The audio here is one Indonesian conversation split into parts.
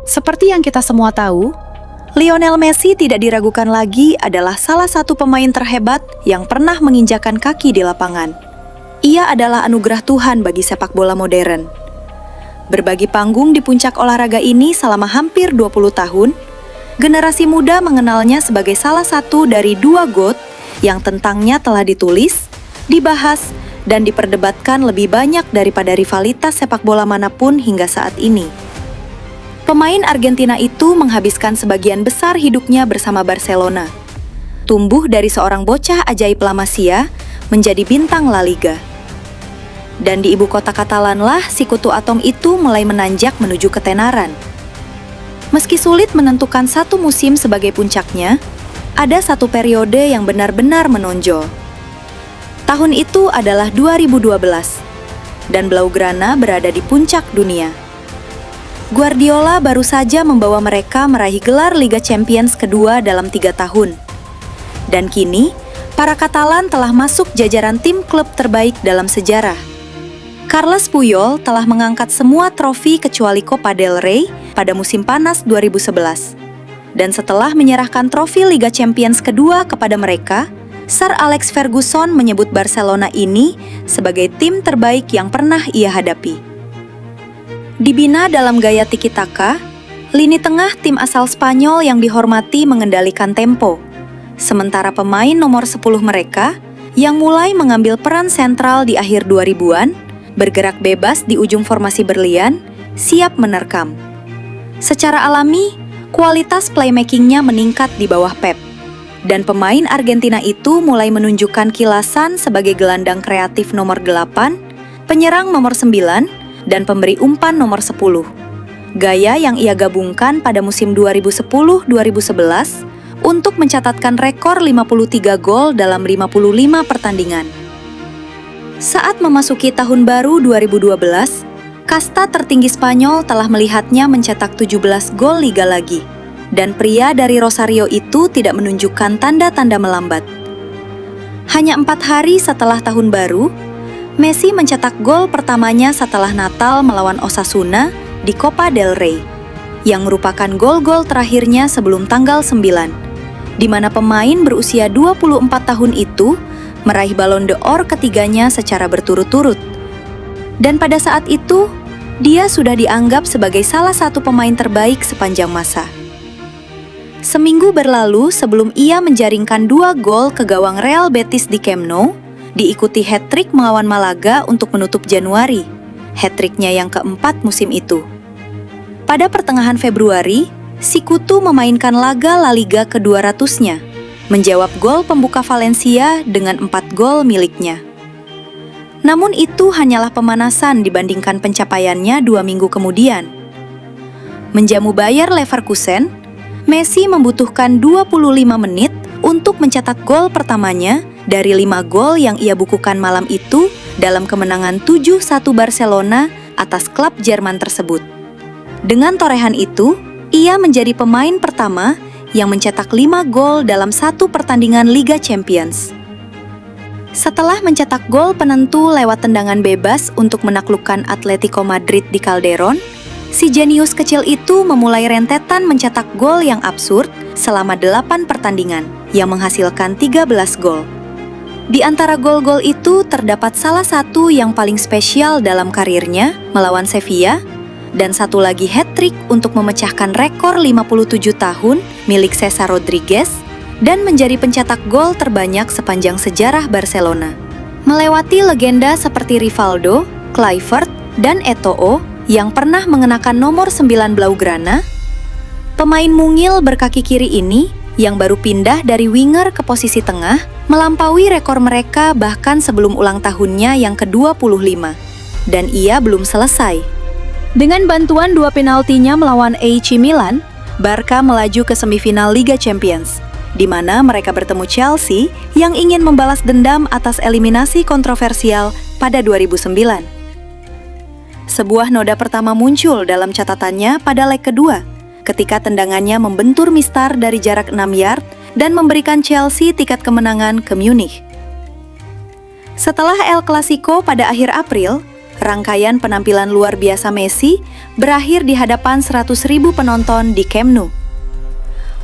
Seperti yang kita semua tahu, Lionel Messi tidak diragukan lagi adalah salah satu pemain terhebat yang pernah menginjakan kaki di lapangan. Ia adalah anugerah Tuhan bagi sepak bola modern. Berbagi panggung di puncak olahraga ini selama hampir 20 tahun, generasi muda mengenalnya sebagai salah satu dari dua GOAT yang tentangnya telah ditulis, dibahas, dan diperdebatkan lebih banyak daripada rivalitas sepak bola manapun hingga saat ini. Pemain Argentina itu menghabiskan sebagian besar hidupnya bersama Barcelona. Tumbuh dari seorang bocah ajaib La Masia menjadi bintang La Liga. Dan di ibu kota Katalanlah si kutu atom itu mulai menanjak menuju ketenaran. Meski sulit menentukan satu musim sebagai puncaknya, ada satu periode yang benar-benar menonjol. Tahun itu adalah 2012, dan Blaugrana berada di puncak dunia. Guardiola baru saja membawa mereka meraih gelar Liga Champions kedua dalam 3 tahun. Dan kini, para Katalan telah masuk jajaran tim klub terbaik dalam sejarah. Carles Puyol telah mengangkat semua trofi kecuali Copa del Rey pada musim panas 2011. Dan setelah menyerahkan trofi Liga Champions kedua kepada mereka, Sir Alex Ferguson menyebut Barcelona ini sebagai tim terbaik yang pernah ia hadapi. Dibina dalam gaya tiki-taka, lini tengah tim asal Spanyol yang dihormati mengendalikan tempo, sementara pemain nomor 10 mereka, yang mulai mengambil peran sentral di akhir 2000-an, bergerak bebas di ujung formasi berlian, siap menerkam. Secara alami, kualitas playmaking-nya meningkat di bawah Pep, dan pemain Argentina itu mulai menunjukkan kilasan sebagai gelandang kreatif nomor 8, penyerang nomor 9, dan pemberi umpan nomor 10. Gaya yang ia gabungkan pada musim 2010-2011 untuk mencatatkan rekor 53 gol dalam 55 pertandingan. Saat memasuki tahun baru 2012, kasta tertinggi Spanyol telah melihatnya mencetak 17 gol Liga lagi, dan pria dari Rosario itu tidak menunjukkan tanda-tanda melambat. Hanya 4 hari setelah tahun baru, Messi mencetak gol pertamanya setelah Natal melawan Osasuna di Copa del Rey, yang merupakan gol-gol terakhirnya sebelum tanggal 9, di mana pemain berusia 24 tahun itu meraih Ballon d'Or ketiganya secara berturut-turut. Dan pada saat itu, dia sudah dianggap sebagai salah satu pemain terbaik sepanjang masa. Seminggu berlalu sebelum ia menjaringkan 2 gol ke gawang Real Betis di Camp Nou, diikuti hat-trick melawan Malaga untuk menutup Januari, hat-tricknya yang keempat musim itu. Pada pertengahan Februari, si kutu memainkan laga La Liga ke-200-nya, menjawab gol pembuka Valencia dengan 4 gol miliknya. Namun itu hanyalah pemanasan dibandingkan pencapaiannya 2 minggu kemudian. Menjamu Bayer Leverkusen, Messi membutuhkan 25 menit untuk mencetak gol pertamanya dari 5 gol yang ia bukukan malam itu dalam kemenangan 7-1 Barcelona atas klub Jerman tersebut. Dengan torehan itu, ia menjadi pemain pertama yang mencetak 5 gol dalam satu pertandingan Liga Champions. Setelah mencetak gol penentu lewat tendangan bebas untuk menaklukkan Atletico Madrid di Calderon, si jenius kecil itu memulai rentetan mencetak gol yang absurd selama 8 pertandingan, yang menghasilkan 13 gol. Di antara gol-gol itu terdapat salah satu yang paling spesial dalam karirnya melawan Sevilla, dan satu lagi hat-trick untuk memecahkan rekor 57 tahun milik Cesar Rodriguez dan menjadi pencetak gol terbanyak sepanjang sejarah Barcelona. Melewati legenda seperti Rivaldo, Kluivert, dan Eto'o yang pernah mengenakan nomor 9 Blaugrana, pemain mungil berkaki kiri ini yang baru pindah dari winger ke posisi tengah, melampaui rekor mereka bahkan sebelum ulang tahunnya yang ke-25. Dan ia belum selesai. Dengan bantuan 2 penaltinya melawan AC Milan, Barca melaju ke semifinal Liga Champions, di mana mereka bertemu Chelsea yang ingin membalas dendam atas eliminasi kontroversial pada 2009. Sebuah noda pertama muncul dalam catatannya pada leg kedua, ketika tendangannya membentur mistar dari jarak 6 yard dan memberikan Chelsea tiket kemenangan ke Munich. Setelah El Clasico pada akhir April, rangkaian penampilan luar biasa Messi berakhir di hadapan 100.000 penonton di Camp Nou.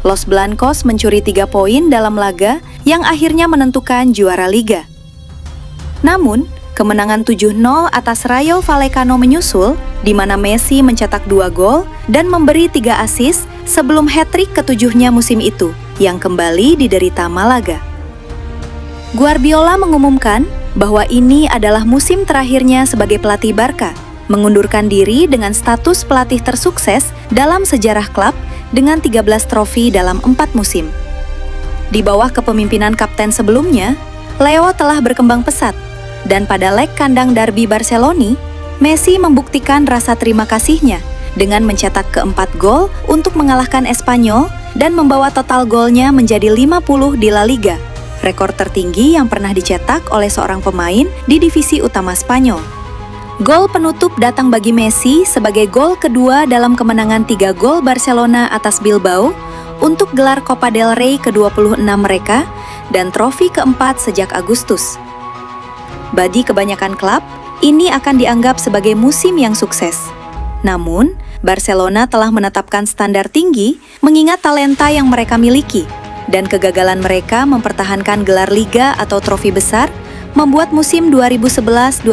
Los Blancos mencuri 3 poin dalam laga yang akhirnya menentukan juara Liga. Namun, kemenangan 7-0 atas Rayo Vallecano menyusul, di mana Messi mencetak 2 gol dan memberi 3 assist sebelum hat-trick ketujuhnya musim itu, yang kembali diderita Malaga. Guardiola mengumumkan bahwa ini adalah musim terakhirnya sebagai pelatih Barca, mengundurkan diri dengan status pelatih tersukses dalam sejarah klub dengan 13 trofi dalam 4 musim. Di bawah kepemimpinan kapten sebelumnya, Leo telah berkembang pesat, dan pada leg kandang derby Barcelona, Messi membuktikan rasa terima kasihnya dengan mencetak keempat gol untuk mengalahkan Espanyol dan membawa total golnya menjadi 50 di La Liga, rekor tertinggi yang pernah dicetak oleh seorang pemain di divisi utama Spanyol. Gol penutup datang bagi Messi sebagai gol kedua dalam kemenangan 3 gol Barcelona atas Bilbao untuk gelar Copa del Rey ke-26 mereka dan trofi keempat sejak Agustus. Bagi kebanyakan klub, ini akan dianggap sebagai musim yang sukses. Namun, Barcelona telah menetapkan standar tinggi mengingat talenta yang mereka miliki, dan kegagalan mereka mempertahankan gelar Liga atau trofi besar membuat musim 2011-2012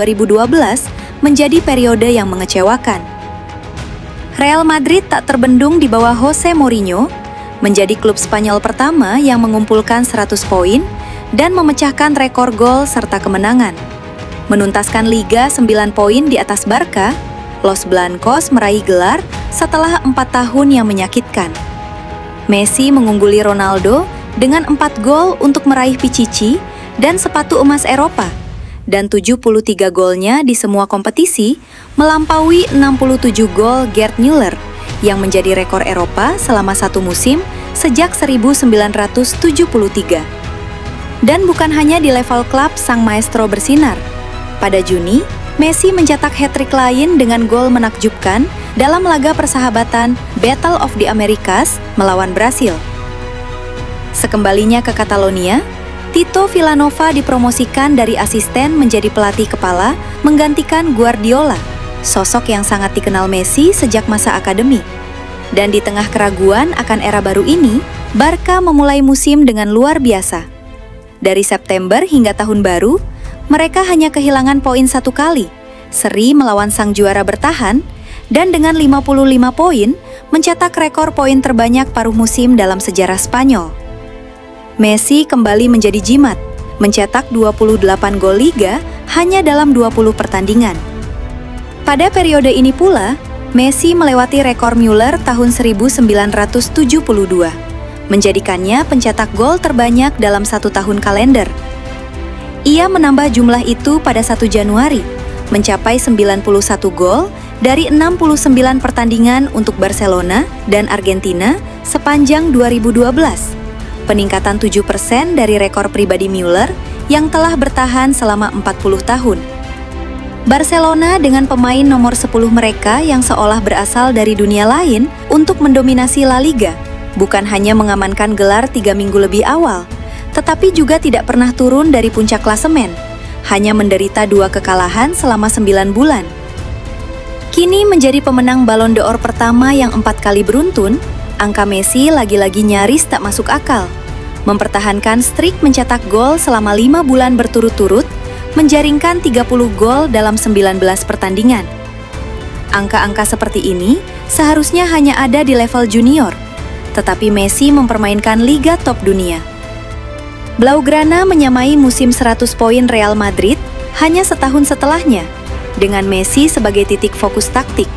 menjadi periode yang mengecewakan. Real Madrid tak terbendung di bawah Jose Mourinho, menjadi klub Spanyol pertama yang mengumpulkan 100 poin dan memecahkan rekor gol serta kemenangan. Menuntaskan Liga 9 poin di atas Barca, Los Blancos meraih gelar setelah 4 tahun yang menyakitkan. Messi mengungguli Ronaldo dengan 4 gol untuk meraih Pichichi dan sepatu emas Eropa, dan 73 golnya di semua kompetisi melampaui 67 gol Gerd Müller yang menjadi rekor Eropa selama 1 musim sejak 1973. Dan bukan hanya di level klub sang maestro bersinar. Pada Juni, Messi mencetak hat-trick lain dengan gol menakjubkan dalam laga persahabatan Battle of the Americas melawan Brasil. Sekembalinya ke Catalonia, Tito Vilanova dipromosikan dari asisten menjadi pelatih kepala menggantikan Guardiola, sosok yang sangat dikenal Messi sejak masa akademi. Dan di tengah keraguan akan era baru ini, Barca memulai musim dengan luar biasa. Dari September hingga tahun baru, mereka hanya kehilangan poin 1 kali, seri melawan sang juara bertahan, dan dengan 55 poin, mencetak rekor poin terbanyak paruh musim dalam sejarah Spanyol. Messi kembali menjadi jimat, mencetak 28 gol Liga hanya dalam 20 pertandingan. Pada periode ini pula, Messi melewati rekor Müller tahun 1972, menjadikannya pencetak gol terbanyak dalam 1 tahun kalender. Ia menambah jumlah itu pada 1 Januari, mencapai 91 gol dari 69 pertandingan untuk Barcelona dan Argentina sepanjang 2012. Peningkatan 7% dari rekor pribadi Müller yang telah bertahan selama 40 tahun. Barcelona dengan pemain nomor 10 mereka yang seolah berasal dari dunia lain untuk mendominasi La Liga, bukan hanya mengamankan gelar 3 minggu lebih awal, tetapi juga tidak pernah turun dari puncak klasemen, hanya menderita 2 kekalahan selama 9 bulan. Kini menjadi pemenang Ballon d'Or pertama yang 4 kali beruntun, angka Messi lagi-lagi nyaris tak masuk akal. Mempertahankan streak mencetak gol selama 5 bulan berturut-turut, menjaringkan 30 gol dalam 19 pertandingan. Angka-angka seperti ini seharusnya hanya ada di level junior, tetapi Messi mempermainkan liga top dunia. Blaugrana menyamai musim 100 poin Real Madrid hanya setahun setelahnya, dengan Messi sebagai titik fokus taktik.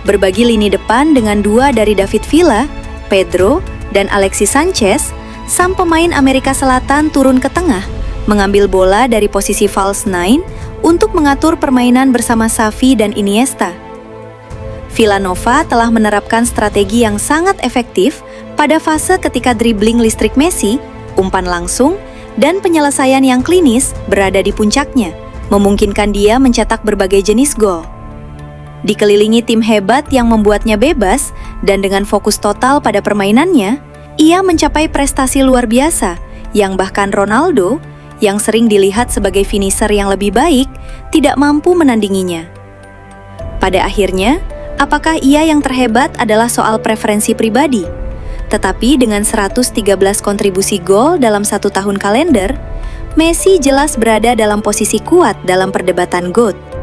Berbagi lini depan dengan 2 dari David Villa, Pedro, dan Alexis Sanchez, sang pemain Amerika Selatan turun ke tengah, mengambil bola dari posisi false nine untuk mengatur permainan bersama Xavi dan Iniesta. Vilanova telah menerapkan strategi yang sangat efektif pada fase ketika dribbling listrik Messi, umpan langsung, dan penyelesaian yang klinis berada di puncaknya, memungkinkan dia mencetak berbagai jenis gol. Dikelilingi tim hebat yang membuatnya bebas dan dengan fokus total pada permainannya, ia mencapai prestasi luar biasa yang bahkan Ronaldo, yang sering dilihat sebagai finisher yang lebih baik, tidak mampu menandinginya. Pada akhirnya, apakah ia yang terhebat adalah soal preferensi pribadi? Tetapi dengan 113 kontribusi gol dalam 1 tahun kalender, Messi jelas berada dalam posisi kuat dalam perdebatan GOAT.